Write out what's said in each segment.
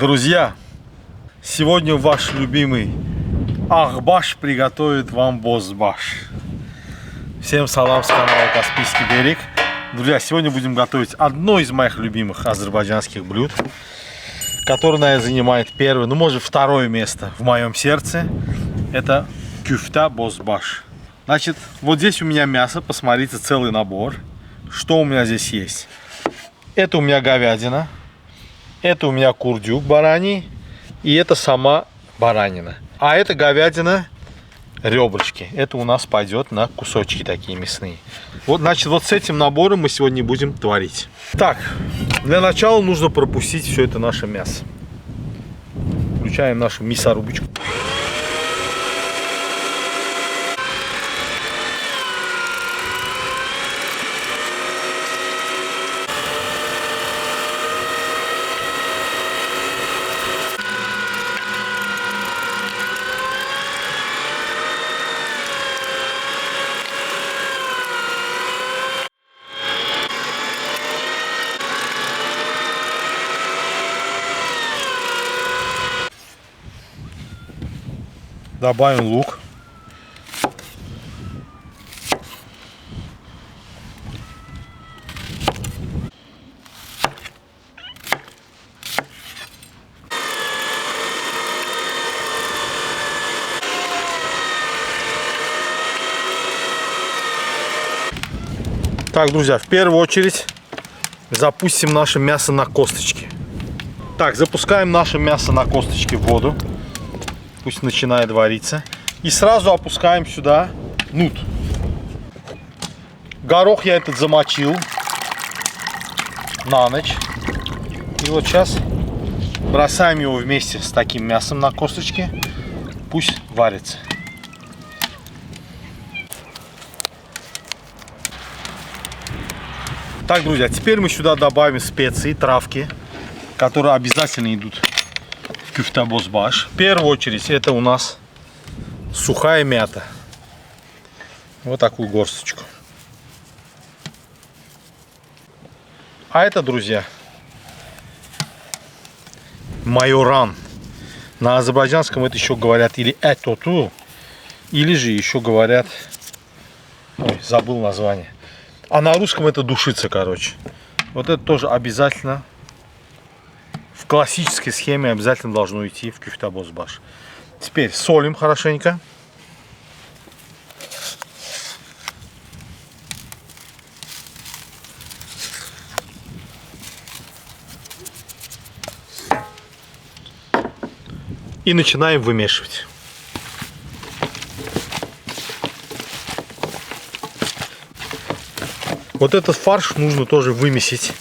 Друзья, сегодня ваш любимый Ахбаш приготовит вам бозбаш. Всем салам с канала Каспийский берег. Друзья, сегодня будем готовить одно из моих любимых азербайджанских блюд, которое, наверное, занимает первое, ну может второе место в моем сердце. Это кюфта бозбаш. Значит, вот здесь у меня мясо, посмотрите, целый набор. Что у меня здесь есть? Это у меня говядина. Это у меня курдюк бараний. И это сама баранина. А это говядина, ребрышки. Это у нас пойдет на кусочки такие мясные. Вот, значит, вот с этим набором мы сегодня будем творить. Так, для начала нужно пропустить все это наше мясо. Включаем нашу мясорубочку. Добавим лук. Так, друзья, в первую очередь запустим наше мясо на косточки. Так, запускаем наше мясо на косточки в воду. Пусть начинает вариться. И сразу опускаем сюда нут. Горох я этот замочил на ночь. И вот сейчас бросаем его вместе с таким мясом на косточки. Пусть варится. Так, друзья, теперь мы сюда добавим специи, травки, которые обязательно идут в кюфта бозбаш. В первую очередь это у нас сухая мята. Вот такую горсточку. А это, друзья, майоран. На азербайджанском это еще говорят или этоту, или же еще говорят, ой, забыл название. А на русском это душица, короче. Вот это тоже обязательно в классической схеме обязательно должно идти в кюфта бозбаш. Теперь солим хорошенько. И начинаем вымешивать. Вот этот фарш нужно тоже вымесить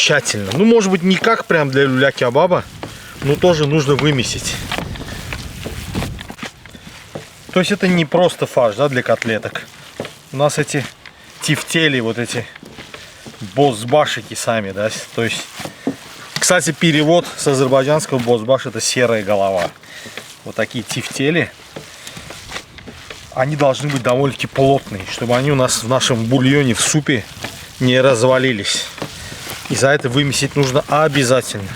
тщательно. Ну, может быть, не как прям для люля-кебаба, но тоже нужно вымесить. То есть это не просто фарш, да, для котлеток. У нас эти тефтели, вот эти бозбашики сами, да. То есть, кстати, перевод с азербайджанского бозбаш — это серая голова. Вот такие тефтели. Они должны быть довольно-таки плотные, чтобы они у нас в нашем бульоне, в супе не развалились. И за это вымесить нужно обязательно.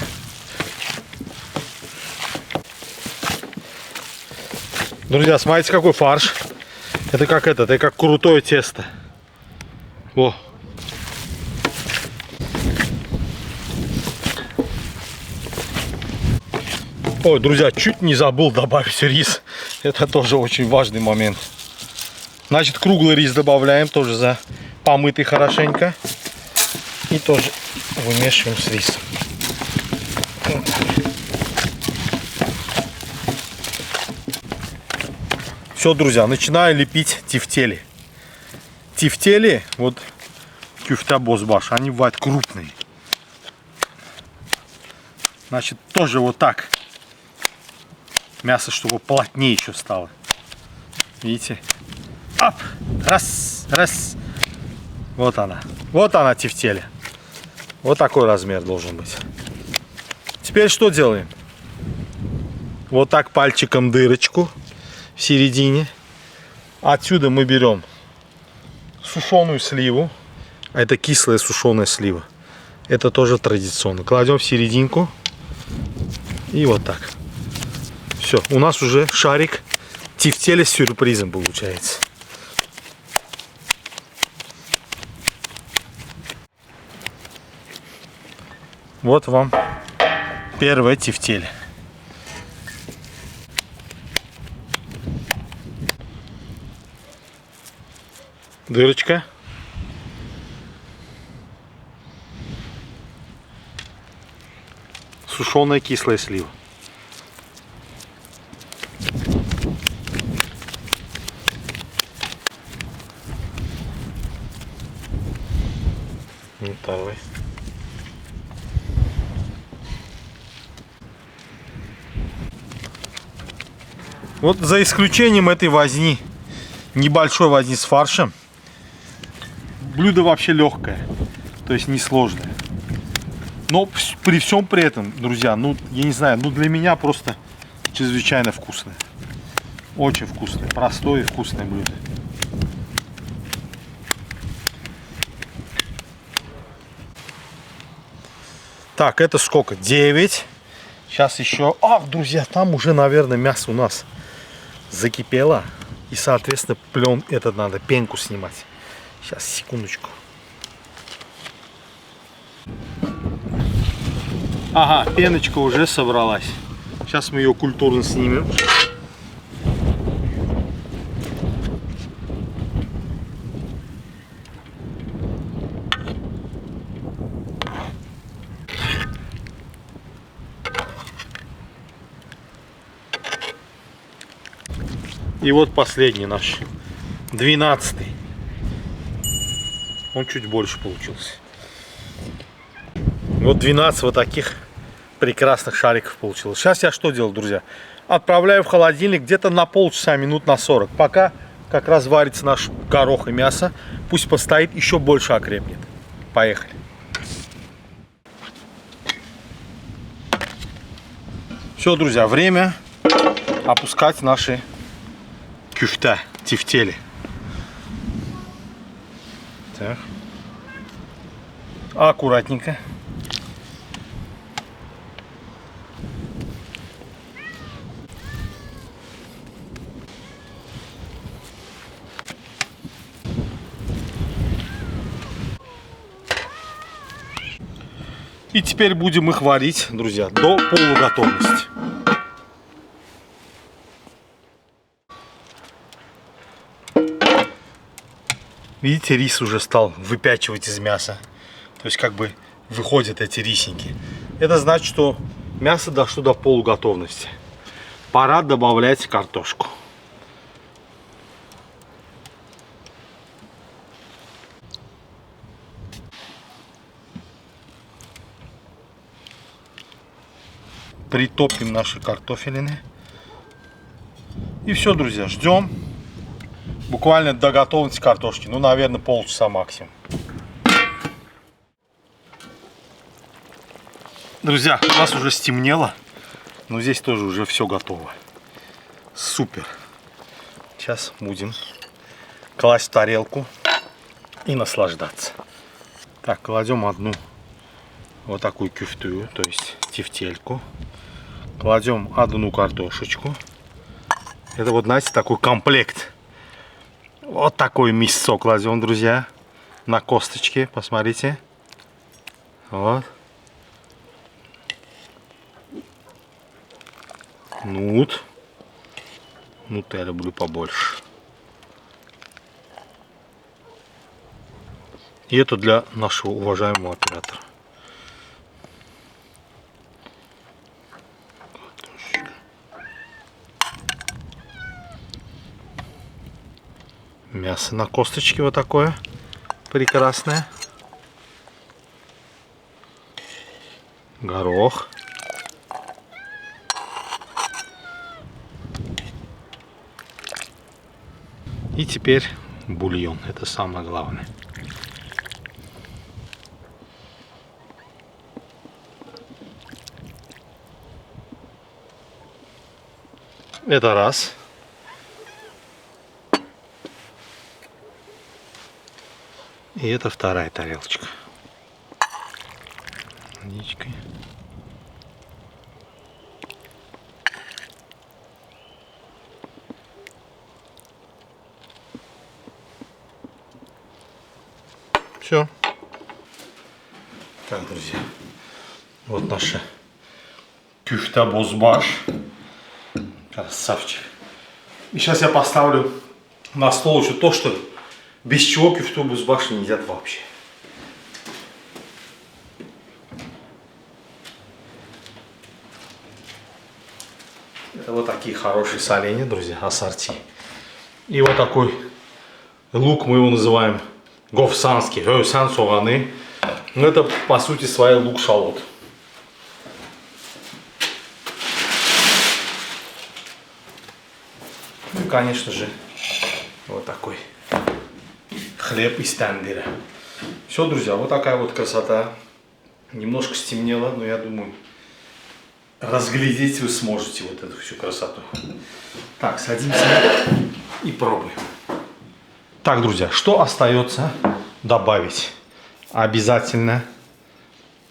Друзья, смотрите, какой фарш. Это как крутое тесто. Во. Ой, друзья, чуть не забыл добавить рис. Это тоже очень важный момент. Значит, круглый рис добавляем, тоже помытый хорошенько. И тоже вымешиваем с рисом. Все, друзья, начинаю лепить тефтели. Тефтели, вот кюфта бозбаш, они бывают крупные. Значит, тоже вот так. Мясо, чтобы плотнее еще стало. Видите? Оп! Раз, раз. Вот она. Вот она, тефтели. Вот такой размер должен быть. Теперь что делаем? Вот так пальчиком дырочку в середине. Отсюда мы берем сушеную сливу. Это кислая сушеная слива. Это тоже традиционно. Кладем в серединку. И вот так. Все, у нас уже шарик тефтели с сюрпризом получается. Вот вам первая тефтель. Дырочка. Сушеная кислая слива. Давай. Вот за исключением этой возни, небольшой возни с фаршем, блюдо вообще легкое, то есть несложное. Но при всем при этом, друзья, ну я не знаю, ну для меня просто чрезвычайно вкусное. Очень вкусное, простое и вкусное блюдо. Так, это сколько? 9. Сейчас еще... Ах, друзья, там уже, наверное, мясо у нас закипело. И, соответственно, этот надо, пенку снимать. Сейчас, секундочку. Ага, пеночка уже собралась. Сейчас мы ее культурно снимем. И вот последний наш, 12-й. Он чуть больше получился. Вот 12 вот таких прекрасных шариков получилось. Сейчас я что делаю, друзья? Отправляю в холодильник где-то на полчаса, минут на 40. Пока как раз варится наш горох и мясо. Пусть постоит, еще больше окрепнет. Поехали. Все, друзья, время опускать наши кюфта, тефтели. Так. Аккуратненько. И теперь будем их варить, друзья, до полуготовности. Видите, рис уже стал выпячивать из мяса. То есть как бы выходят эти рисинки. Это значит, что мясо дошло до полуготовности. Пора добавлять картошку. Притопим наши картофелины. И все, друзья, ждем. Буквально до готовности картошки. Ну, наверное, полчаса максимум. Друзья, у нас уже стемнело. Но здесь тоже уже все готово. Супер. Сейчас будем класть в тарелку и наслаждаться. Так, кладем одну вот такую кюфту, то есть тефтельку. Кладем одну картошечку. Это вот, знаете, такой комплект. Вот такое мясо кладем, друзья, на косточки, посмотрите. Вот. Нут. Нут я люблю побольше. И это для нашего уважаемого оператора. Мясо на косточке вот такое прекрасное. Горох. И теперь бульон. Это самое главное. Это раз. И это вторая тарелочка. Водичкой. Все. Так, друзья. Вот наша кюфта бозбаш. Красавчик. И сейчас я поставлю на стол еще то, что без чего кюфту бозбаш не едят вообще. Это вот такие хорошие соленья, друзья, ассорти. И вот такой лук, мы его называем говсанский, говсан соганы. Но это по сути своя лук-шалот. Ну и конечно же вот такой хлеб из тандыра. Все, друзья, вот такая вот красота. Немножко стемнело, но я думаю, разглядеть вы сможете вот эту всю красоту. Так, садимся и пробуем. Так, друзья, что остается добавить? Обязательно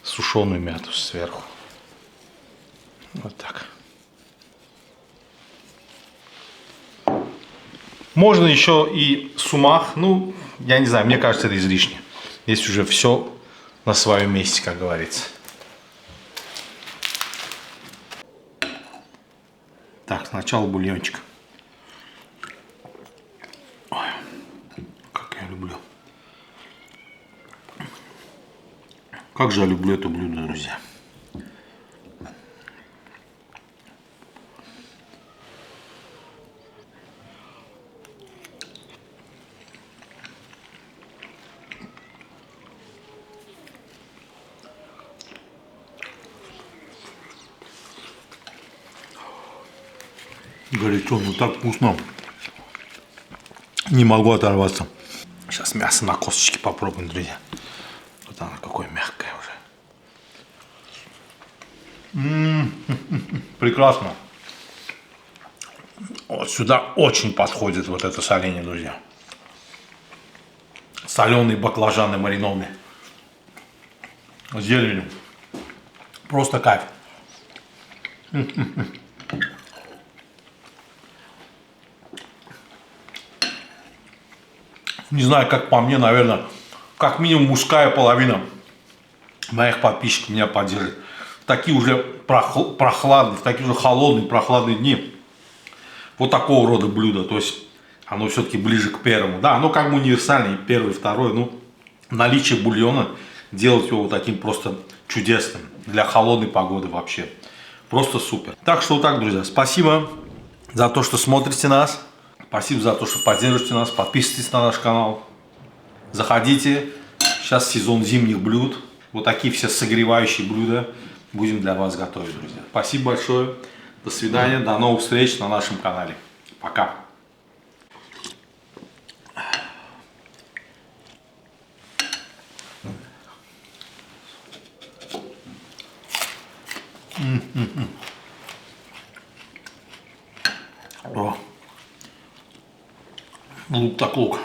сушеную мяту сверху. Вот так. Можно еще и сумах. Ну, я не знаю, мне кажется, это излишне. Здесь уже все на своем месте, как говорится. Так, сначала бульончик. Ой, как я люблю. Как же я люблю это блюдо, друзья. Горячо, ну так вкусно. Не могу оторваться. Сейчас мясо на косточке попробуем, друзья. Вот оно какое мягкое уже. Прекрасно. Вот сюда очень подходит вот это соленье, друзья. Соленые баклажаны маринованные. С зеленью. Просто кайф. Не знаю, как по мне, наверное, как минимум мужская половина моих подписчиков меня поддержит. В такие уже прохладные, в такие уже холодные, прохладные дни. Вот такого рода блюдо. То есть оно все-таки ближе к первому. Да, оно как бы универсальное, первый, второй. Ну, наличие бульона делает его вот таким просто чудесным. Для холодной погоды вообще. Просто супер. Так что вот так, друзья. Спасибо за то, что смотрите нас. Спасибо за то, что поддерживаете нас. Подписывайтесь на наш канал. Заходите. Сейчас сезон зимних блюд. Вот такие все согревающие блюда будем для вас готовить, друзья. Спасибо большое. До свидания. До новых встреч на нашем канале. Пока. О. Лук так лук.